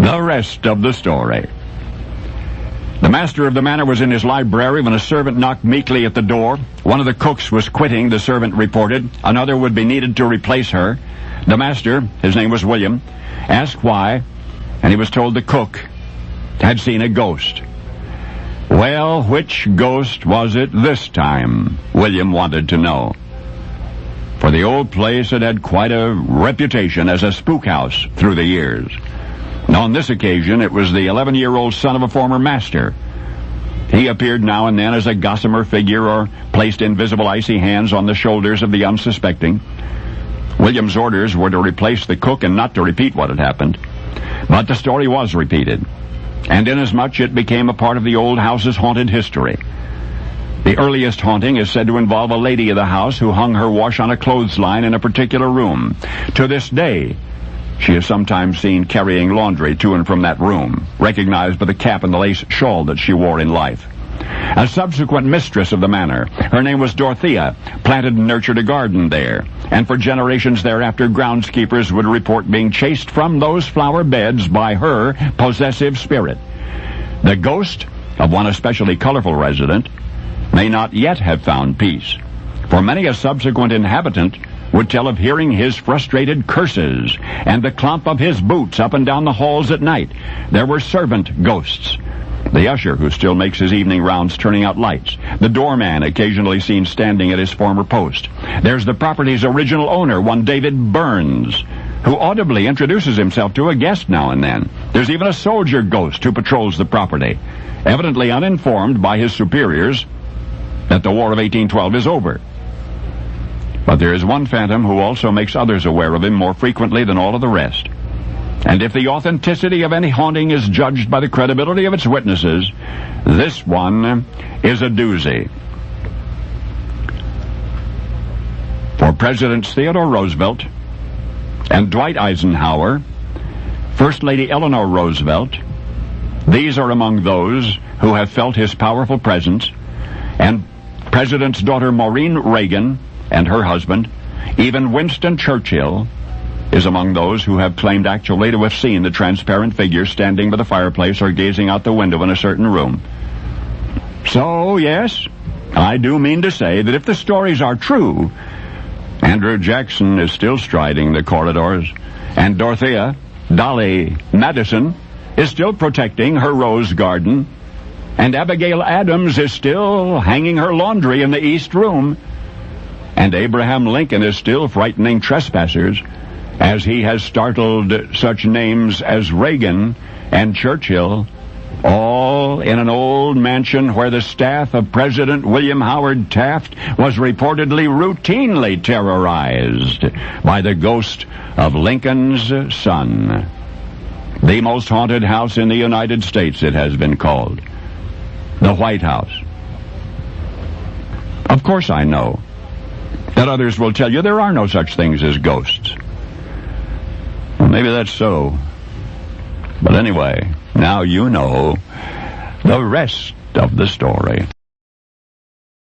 The rest of the story. The master of the manor was in his library when a servant knocked meekly at the door. One of the cooks was quitting, the servant reported. Another would be needed to replace her. The master, his name was William, asked why, and he was told the cook had seen a ghost. Well, which ghost was it this time? William wanted to know. For the old place had had quite a reputation as a spook house through the years. And on this occasion, it was the 11-year-old son of a former master. He appeared now and then as a gossamer figure or placed invisible icy hands on the shoulders of the unsuspecting. William's orders were to replace the cook and not to repeat what had happened. But the story was repeated, and inasmuch it became a part of the old house's haunted history. The earliest haunting is said to involve a lady of the house who hung her wash on a clothesline in a particular room. To this day, she is sometimes seen carrying laundry to and from that room, recognized by the cap and the lace shawl that she wore in life. A subsequent mistress of the manor, her name was Dorothea, planted and nurtured a garden there, and for generations thereafter groundskeepers would report being chased from those flower beds by her possessive spirit. The ghost of one especially colorful resident may not yet have found peace, for many a subsequent inhabitant would tell of hearing his frustrated curses and the clomp of his boots up and down the halls at night. There were servant ghosts. The usher who still makes his evening rounds turning out lights. The doorman occasionally seen standing at his former post. There's the property's original owner, one David Burns, who audibly introduces himself to a guest now and then. There's even a soldier ghost who patrols the property, evidently uninformed by his superiors that the War of 1812 is over. But there is one phantom who also makes others aware of him more frequently than all of the rest. And if the authenticity of any haunting is judged by the credibility of its witnesses, this one is a doozy. For Presidents Theodore Roosevelt and Dwight Eisenhower, First Lady Eleanor Roosevelt, these are among those who have felt his powerful presence, and President's daughter Maureen Reagan and her husband, even Winston Churchill, is among those who have claimed actually to have seen the transparent figure standing by the fireplace or gazing out the window in a certain room. So, yes, I do mean to say that if the stories are true, Andrew Jackson is still striding the corridors, and Dorothea, Dolly Madison, is still protecting her rose garden, and Abigail Adams is still hanging her laundry in the East Room, and Abraham Lincoln is still frightening trespassers, as he has startled such names as Reagan and Churchill, all in an old mansion where the staff of President William Howard Taft was reportedly routinely terrorized by the ghost of Lincoln's son. The most haunted house in the United States, it has been called. The White House. Of course I know that others will tell you there are no such things as ghosts. Well, maybe that's so. But anyway, now you know the rest of the story.